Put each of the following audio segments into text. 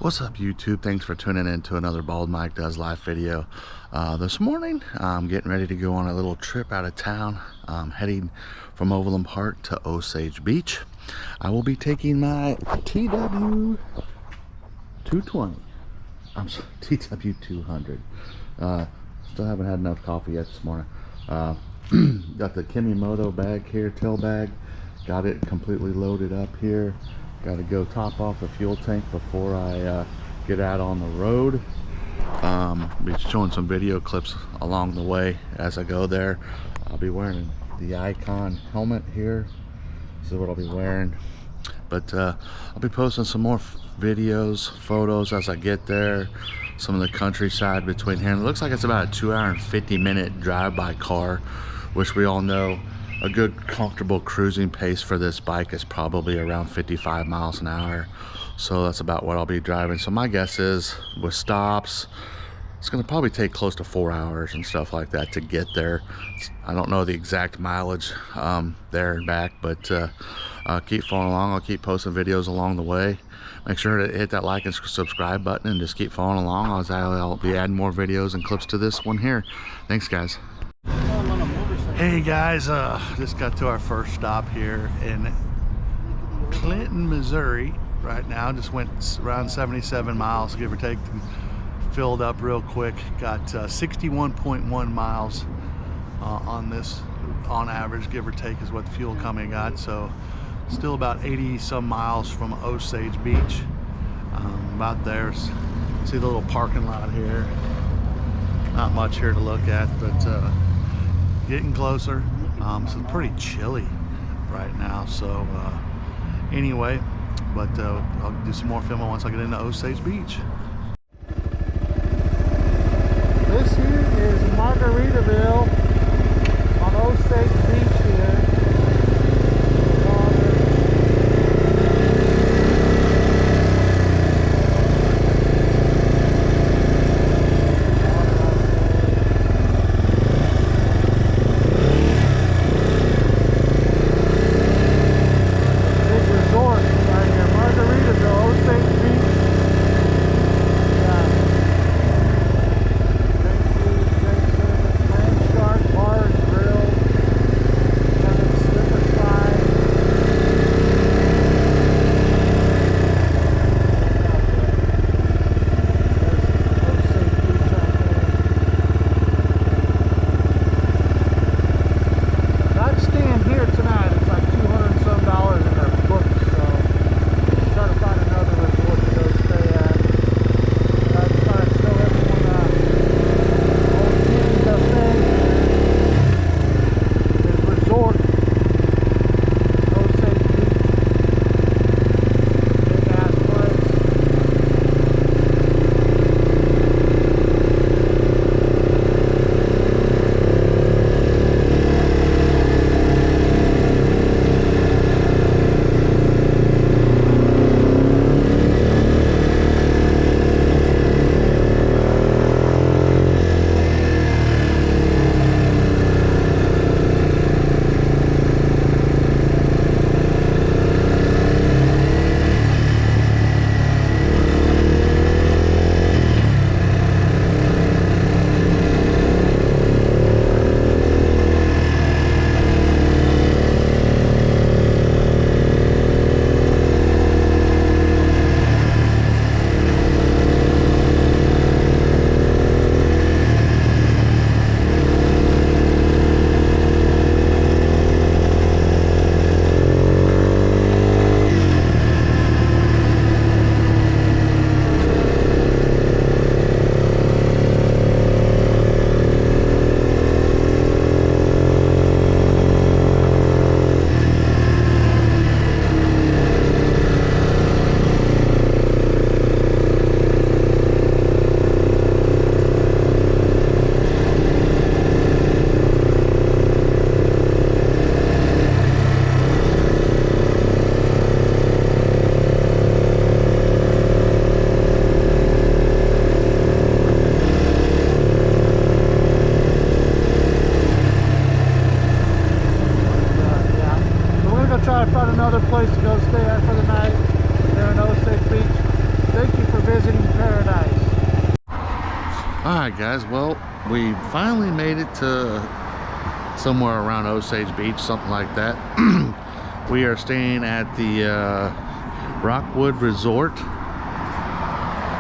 What's up, YouTube? Thanks for tuning in to another Bald Mike Does Life video. This morning I'm getting ready to go on a little trip out of town. Heading from Overland Park to Osage Beach. I will be taking my TW 220. I'm sorry, TW 200. Still haven't had enough coffee yet this morning. Got the Kimimoto bag here, tail bag. Got it completely loaded up here. Got to go top off the fuel tank before I get out on the road. Be showing some video clips along the way as I go there. I'll be wearing the Icon helmet here. This is what I'll be wearing. But I'll be posting some more videos, photos as I get there. Some of the countryside between here. And it looks like it's about a 2 hour and 50-minute drive by car, which we all know a good comfortable cruising pace for this bike is probably around 55 miles an hour. So that's about what I'll be driving. So my guess is with stops, it's going to probably take close to 4 hours and stuff like that to get there. I don't know the exact mileage there and back, but keep following along. I'll keep posting videos along the way. Make sure to hit that like and subscribe button and just keep following along as I'll be adding more videos and clips to this one here. Thanks, guys. Hey guys, just got to our first stop here in Clinton, Missouri right now. Just went around 77 miles, give or take. Filled up real quick. Got 61.1 miles on this, on average, give or take, is what the fuel company got. So still about 80 some miles from Osage Beach. About there. See the little parking lot here. Not much here to look at, but getting closer. So pretty chilly right now. So anyway, but I'll do some more filming once I get into Osage Beach. This here is Margaritaville on Osage Beach here. Alright guys, well, we finally made it to somewhere around Osage Beach, something like that. We are staying at the Rockwood Resort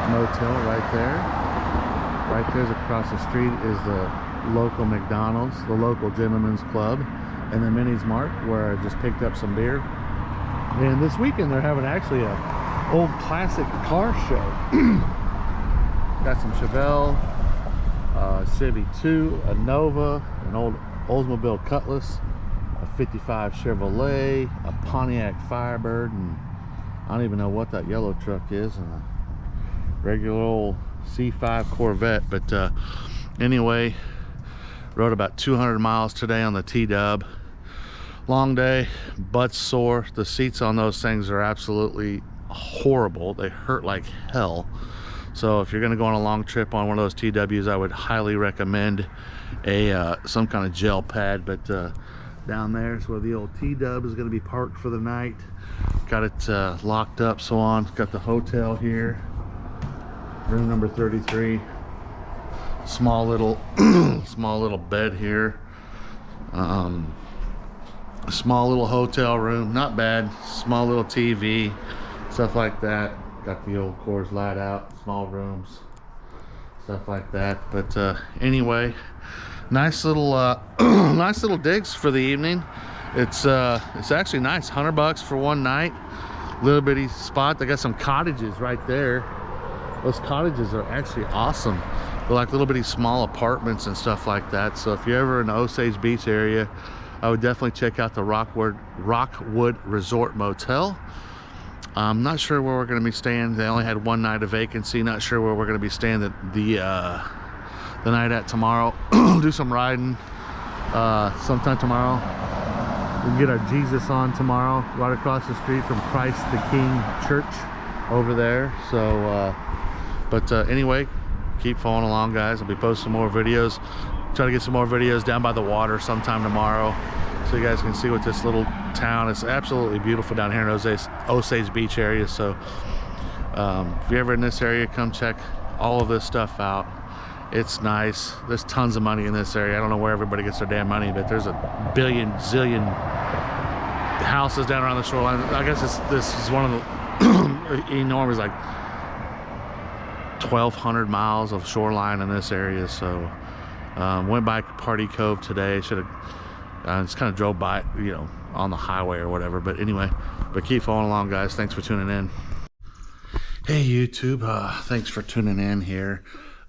Motel right there. Right there's across the street is the local McDonald's, the local Gentlemen's Club, and the Minnie's Mart, where I just picked up some beer. And this weekend they're having actually a old classic car show. Got some Chevelle, Chevy 2, a Nova, an old Oldsmobile Cutlass, a 55 Chevrolet, a Pontiac Firebird, and I don't even know what that yellow truck is, and a regular old C5 Corvette. But anyway, rode about 200 miles today on the TW. Long day, butt's sore. The seats on those things are absolutely horrible. They hurt like hell. So if you're going to go on a long trip on one of those TWs, I would highly recommend a some kind of gel pad. But down there is where the old TW is going to be parked for the night. Got it locked up, so on. Got the hotel here, room number 33. Small little small little bed here. Small little hotel room, not bad. Small little TV, stuff like that. Got the old Coors Light out, small rooms, stuff like that. But anyway, nice little nice little digs for the evening. It's actually nice. $100 for one night. Little bitty spot. They got some cottages right there. Those cottages are actually awesome. They're like little bitty small apartments and stuff like that. So if you're ever in the Osage Beach area, I would definitely check out the Rockwood Resort Motel. I'm not sure where we're going to be staying. They only had one night of vacancy. Not sure where we're going to be staying the night at tomorrow. Do some riding sometime tomorrow. We can get our Jesus on tomorrow, right across the street from Christ the King Church over there. So, anyway, keep following along, guys. I'll be posting more videos. Try to get some more videos down by the water sometime tomorrow, so you guys can see what this little town is. Absolutely beautiful down here in Osage Beach area. So if you're ever in this area, come check all of this stuff out. It's nice. There's tons of money in this area. I don't know where everybody gets their damn money, but there's a billion zillion houses down around the shoreline. I guess this is one of the enormous, like 1,200 miles of shoreline in this area. So went by Party Cove today. Should have just kind of drove by, you know, on the highway or whatever. But anyway, keep following along, guys. Thanks for tuning in. Hey YouTube, thanks for tuning in here.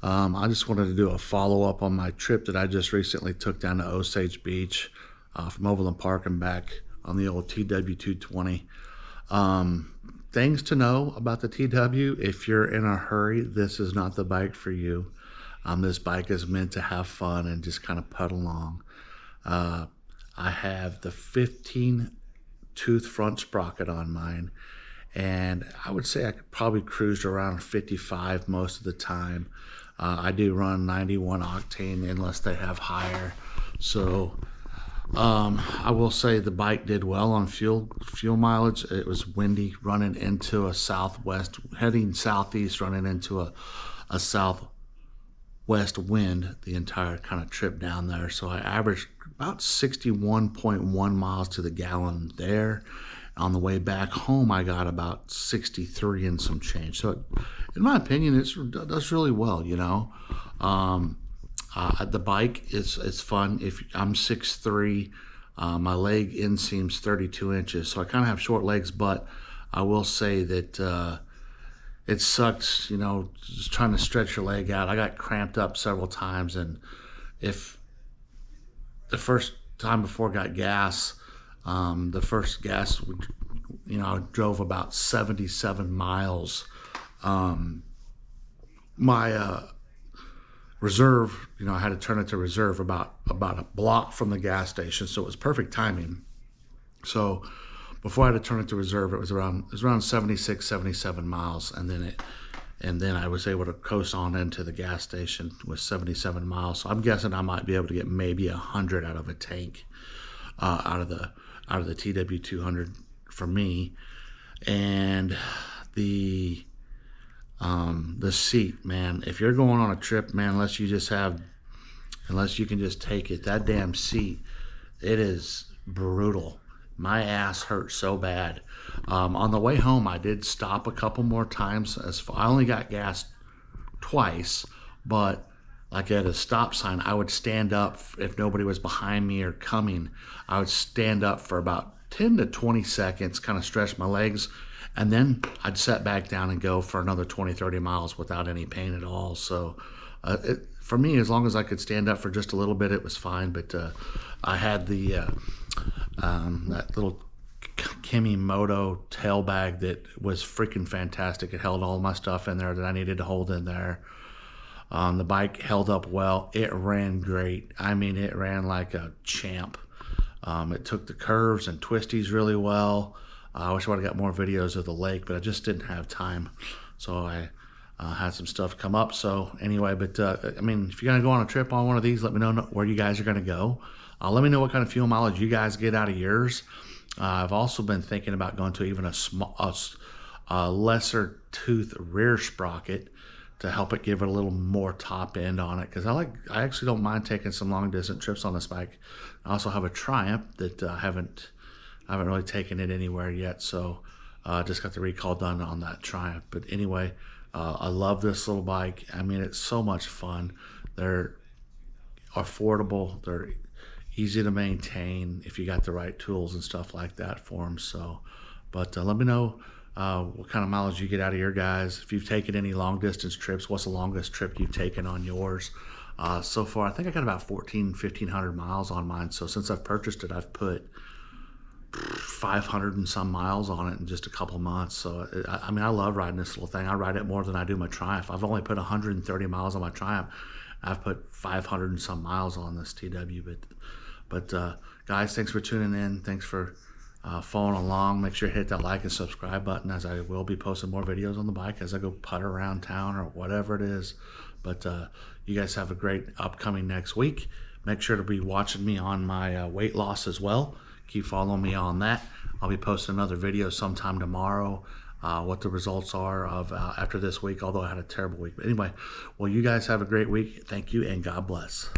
I just wanted to do a follow-up on my trip that I just recently took down to Osage Beach from Overland Park and back on the old TW 220. Things to know about the TW: if you're in a hurry, this is not the bike for you. This bike is meant to have fun and just kind of pedal along. I have the 15 tooth front sprocket on mine, and I would say I could probably cruise around 55 most of the time. I do run 91 octane unless they have higher. So I will say the bike did well on fuel mileage. It was windy running into a southwest, heading southeast, running into a southwest wind the entire kind of trip down there. So I averaged about 61.1 miles to the gallon there. On the way back home, I got about 63 and some change. So in my opinion, it does really well, you know. The bike is fun. If I'm 6'3", my leg inseam's 32 inches, so I kind of have short legs. But I will say that it sucks, you know, just trying to stretch your leg out. I got cramped up several times, and if the first time before I got gas, the first gas, you know, I drove about 77 miles. My reserve, you know, I had to turn it to reserve about a block from the gas station, so it was perfect timing. So before I had to turn it to reserve, it was around 76, 77 miles, and then I was able to coast on into the gas station with 77 miles. So I'm guessing I might be able to get maybe 100 out of a tank, out of the TW 200 for me. And the The seat, man, if you're going on a trip, man, unless you can just take it, that damn seat, it is brutal. My ass hurt so bad. On the way home, I did stop a couple more times. I only got gas twice, but like at a stop sign, I would stand up if nobody was behind me or coming. I would stand up for about 10 to 20 seconds, kind of stretch my legs, and then I'd set back down and go for another 20, 30 miles without any pain at all. So for me, as long as I could stand up for just a little bit, it was fine. But I had that little Kimi Moto tail bag that was freaking fantastic. It held all my stuff in there that I needed to hold in there. The bike held up well. It ran great. I mean, it ran like a champ. It took the curves and twisties really well. I wish I would have got more videos of the lake, but I just didn't have time. So I had some stuff come up. So anyway, but I mean, if you're going to go on a trip on one of these, let me know where you guys are going to go. Let me know what kind of fuel mileage you guys get out of yours. I've also been thinking about going to even a lesser tooth rear sprocket to help it give it a little more top end on it, because I actually don't mind taking some long distance trips on this bike. I also have a Triumph that I haven't really taken it anywhere yet, so just got the recall done on that Triumph. But anyway, I love this little bike. I mean, it's so much fun. They're affordable. They're easy to maintain if you got the right tools and stuff like that for them. So, but let me know what kind of mileage you get out of your guys. If you've taken any long distance trips, what's the longest trip you've taken on yours? So far, I think I got about 1,500 miles on mine. So since I've purchased it, I've put 500 and some miles on it in just a couple months. So I mean, I love riding this little thing. I ride it more than I do my Triumph. I've only put 130 miles on my Triumph. I've put 500 and some miles on this TW. But guys, thanks for tuning in. Thanks for following along. Make sure you hit that like and subscribe button, as I will be posting more videos on the bike as I go putter around town or whatever it is. But you guys have a great upcoming next week. Make sure to be watching me on my weight loss as well. Keep following me on that. I'll be posting another video sometime tomorrow, what the results are of after this week, although I had a terrible week. But anyway, well, you guys have a great week. Thank you, and God bless.